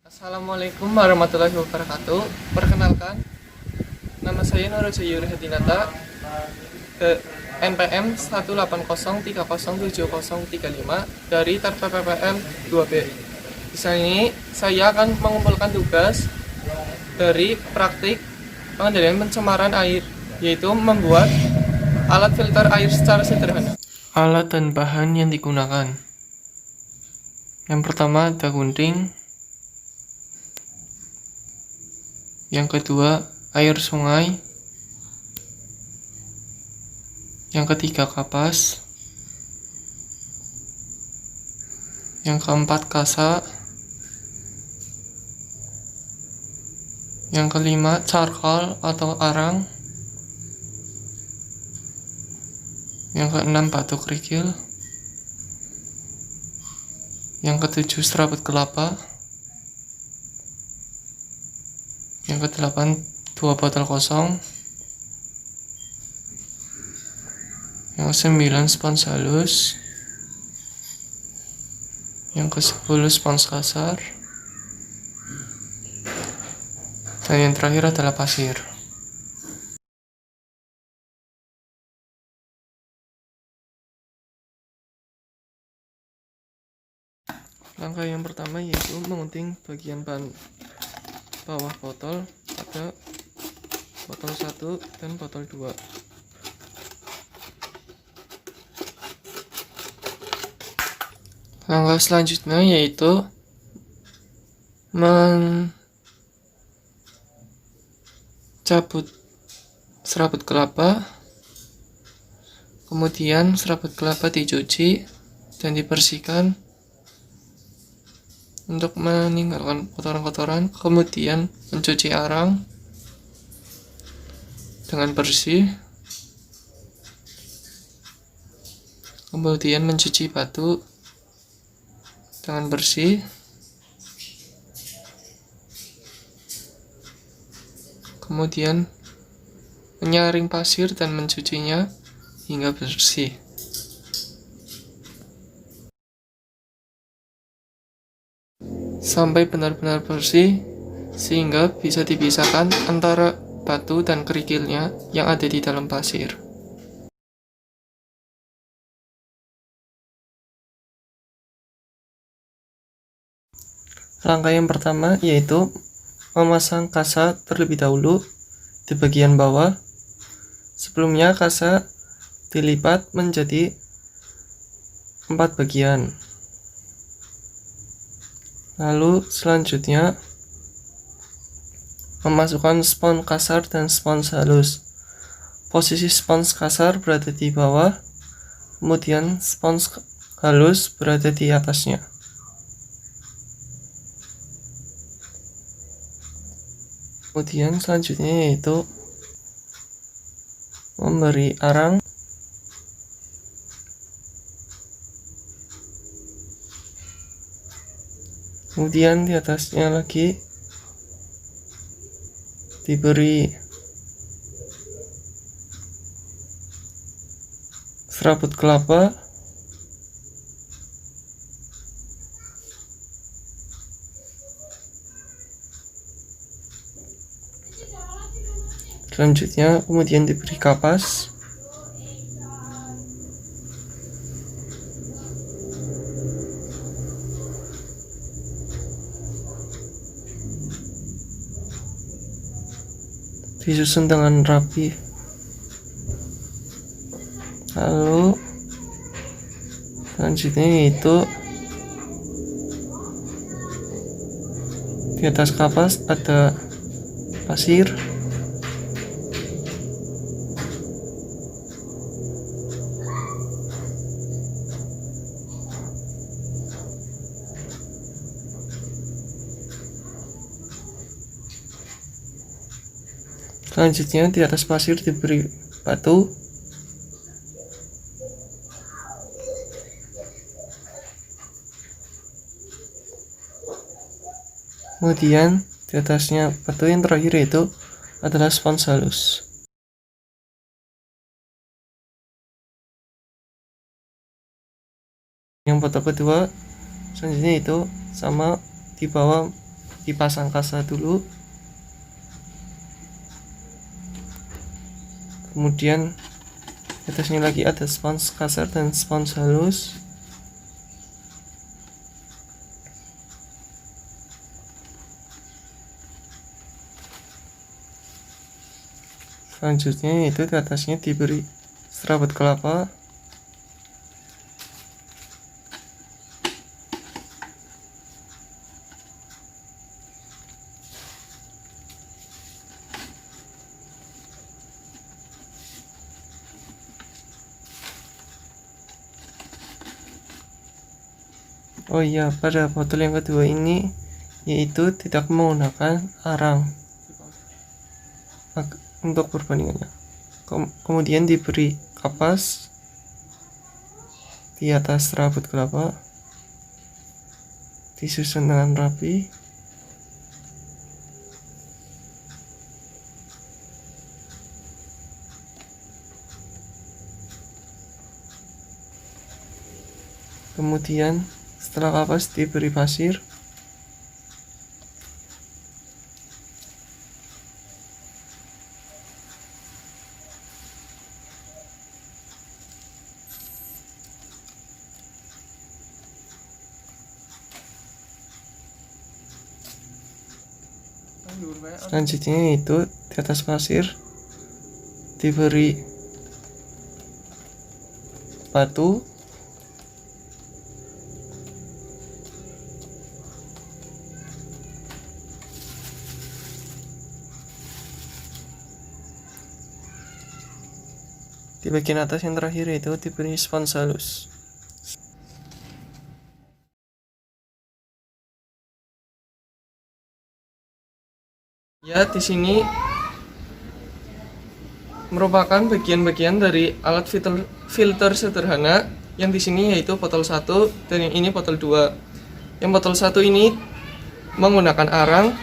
Assalamualaikum warahmatullahi wabarakatuh. Perkenalkan, nama saya Nurul Yuri Hadinata, NPM 180307035 dari TER PPPM 2B. Di sini saya akan mengumpulkan tugas dari praktik pengendalian pencemaran air, yaitu membuat alat filter air secara sederhana. Alat dan bahan yang digunakan. Yang pertama ada gunting. Yang kedua, air sungai. Yang ketiga, kapas. Yang keempat, kasa. Yang kelima, charcoal atau arang. Yang keenam, batu kerikil. Yang ketujuh, serabut kelapa. Yang kedelapan, 2 botol kosong. Yang ke-9, spons halus. Yang ke-10, spons kasar. Dan yang terakhir adalah pasir. Langkah yang pertama yaitu mengunting bagian bawah botol pada botol 1 dan botol 2. Langkah selanjutnya yaitu mencabut serabut kelapa. Kemudian serabut kelapa dicuci dan dibersihkan untuk meninggalkan kotoran-kotoran. Kemudian mencuci arang dengan bersih. Kemudian mencuci batu dengan bersih. Kemudian menyaring pasir dan mencucinya hingga bersih. Sampai benar-benar bersih sehingga bisa dipisahkan antara batu dan kerikilnya yang ada di dalam pasir. Langkah yang pertama yaitu memasang kasa terlebih dahulu di bagian bawah. Sebelumnya kasa dilipat menjadi 4 bagian. Lalu selanjutnya memasukkan spons kasar dan spons halus. Posisi spons kasar berada di bawah, kemudian spons halus berada di atasnya. Kemudian selanjutnya yaitu memberi arang. Kemudian di atasnya lagi diberi serabut kelapa. Selanjutnya kemudian diberi kapas. Disusun dengan rapi. Lalu selanjutnya yaitu di atas kapas ada pasir. Selanjutnya di atas pasir diberi batu. Kemudian di atasnya batu yang terakhir itu adalah spons halus. Yang foto kedua selanjutnya itu sama di bawah dipasang kasa dulu, kemudian atasnya lagi ada spons kasar dan spons halus. Selanjutnya yaitu di atasnya diberi serabut kelapa. Oh iya, pada botol yang kedua ini yaitu tidak menggunakan arang untuk perbandingannya. Kemudian diberi kapas di atas serabut kelapa, disusun dengan rapi. Kemudian setelah kapas diberi pasir. Selanjutnya itu di atas pasir diberi batu. Di bagian atas yang terakhir itu diberi spons halus. Ya, di sini merupakan bagian-bagian dari alat filter sederhana yang di sini yaitu botol 1 dan yang ini botol 2. Yang botol 1 ini menggunakan arang.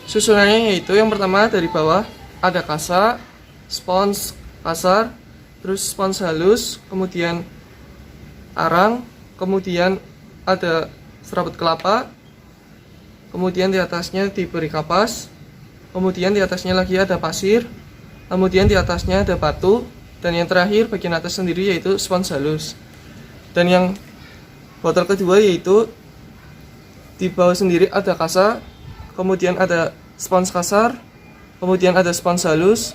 Susunannya yaitu yang pertama dari bawah ada kasa, spons kasar, terus spons halus, kemudian arang, kemudian ada serabut kelapa, kemudian di atasnya diberi kapas, kemudian di atasnya lagi ada pasir, kemudian di atasnya ada batu, dan yang terakhir bagian atas sendiri yaitu spons halus. Dan yang botol kedua yaitu di bawah sendiri ada kasa, kemudian ada spons kasar, kemudian ada spons halus,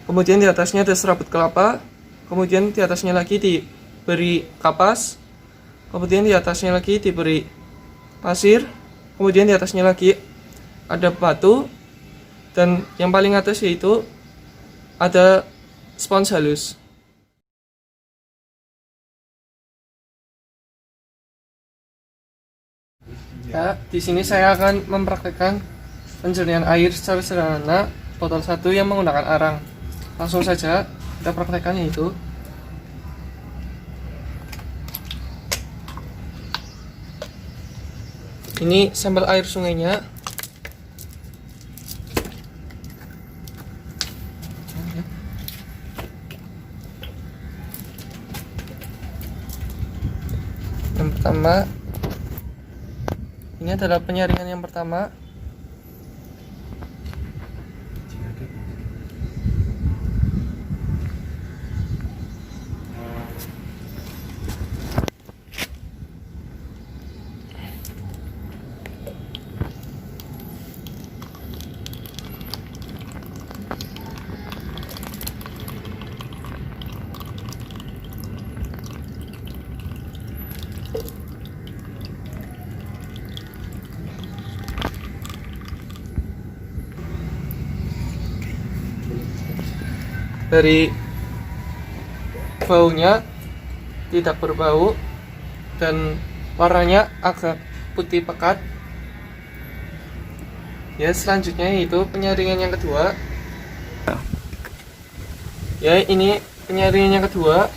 kemudian di atasnya ada serabut kelapa, kemudian di atasnya lagi diberi kapas, kemudian di atasnya lagi diberi pasir, kemudian di atasnya lagi ada batu, dan yang paling atas yaitu ada spons halus. Ya, di sini saya akan mempraktekkan penjernihan air secara sederhana botol 1 yang menggunakan arang. Langsung saja kita praktekkannya itu. Ini sampel air sungainya. Yang pertama, ini adalah penyaringan yang pertama. Dari baunya tidak berbau dan warnanya agak putih pekat. Ya, selanjutnya yaitu penyaringan yang kedua. Ya, ini penyaringan yang kedua.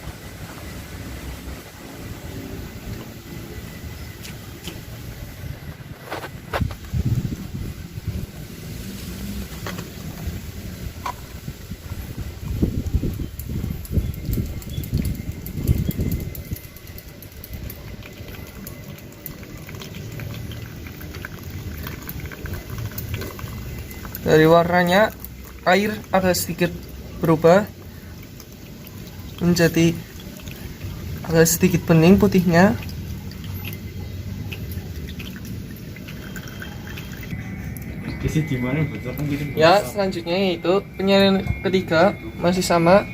Dari warnanya air agak sedikit berubah menjadi agak sedikit bening putihnya. Ya, selanjutnya yaitu penyaringan ketiga masih sama.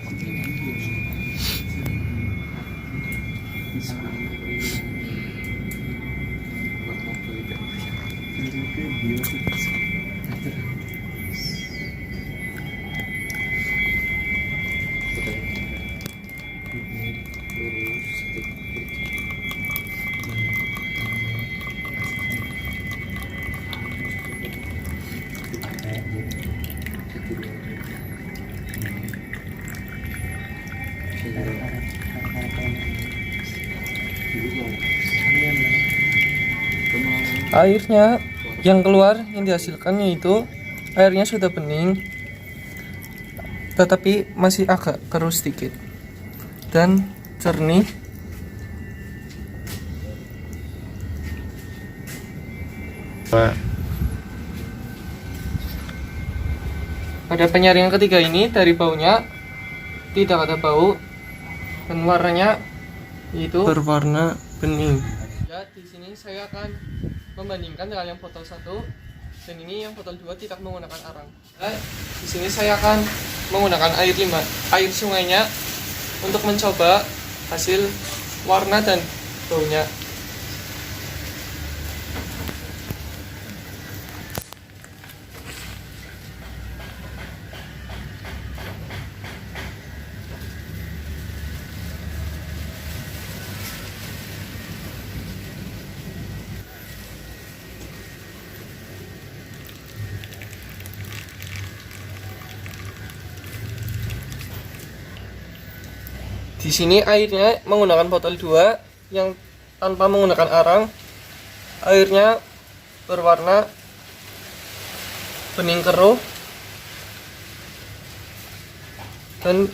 Airnya yang keluar yang dihasilkan yaitu airnya sudah bening, tetapi masih agak keruh sedikit dan jernih. Pada penyaringan ketiga ini dari baunya tidak ada bau dan warnanya yaitu berwarna bening. Ya, di sini saya akan membandingkan dengan yang botol 1 dan ini yang botol 2 tidak menggunakan arang. Di sini saya akan menggunakan air sungainya untuk mencoba hasil warna dan baunya. Di sini airnya menggunakan botol 2 yang tanpa menggunakan arang. Airnya berwarna bening keruh dan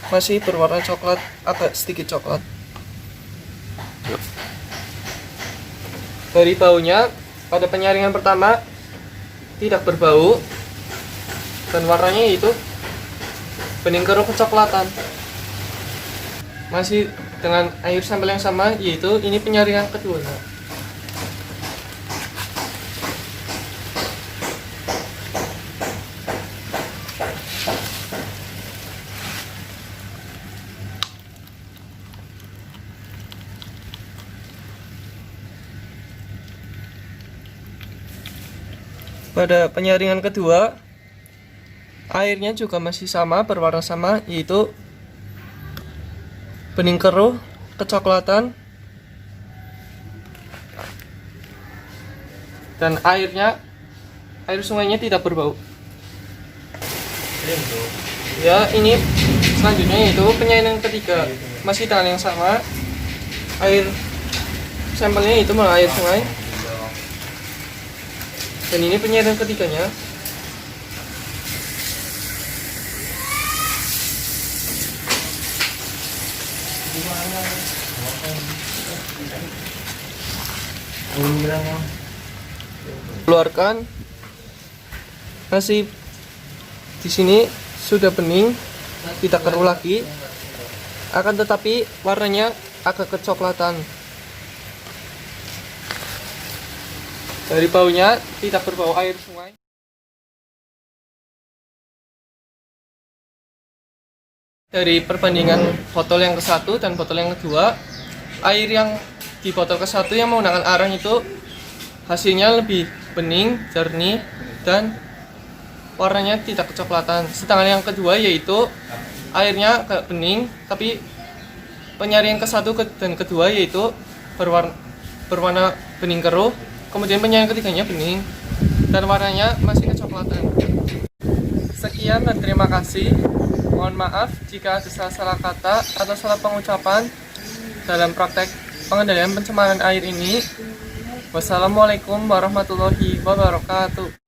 masih berwarna coklat, agak sedikit coklat. Dari baunya, pada penyaringan pertama tidak berbau dan warnanya itu bening keruh kecoklatan. Masih dengan air sampel yang sama, yaitu ini penyaringan kedua. Pada penyaringan kedua, airnya juga masih sama, berwarna sama, yaitu bening keruh kecoklatan dan air sungainya tidak berbau. Ya, ini selanjutnya yaitu penyaringan ketiga masih dengan yang sama. Air sampelnya itu malah air sungai dan ini penyaringan ketiganya. Keluarkan, masih di sini sudah bening, tidak keruh lagi, akan tetapi warnanya agak kecoklatan. Dari baunya tidak berbau air sungai. Dari perbandingan botol yang ke-1 dan botol yang kedua, air yang di botol ke-1 yang menggunakan arang itu hasilnya lebih bening, jernih, dan warnanya tidak kecoklatan. Sedangkan yang kedua yaitu airnya agak bening, tapi penyaringan ke-1 dan kedua yaitu berwarna bening keruh, kemudian penyaringan ketiganya bening, dan warnanya masih kecoklatan. Sekian dan terima kasih. Mohon maaf jika ada salah kata atau salah pengucapan dalam praktek pengendalian pencemaran air ini. Wassalamualaikum warahmatullahi wabarakatuh.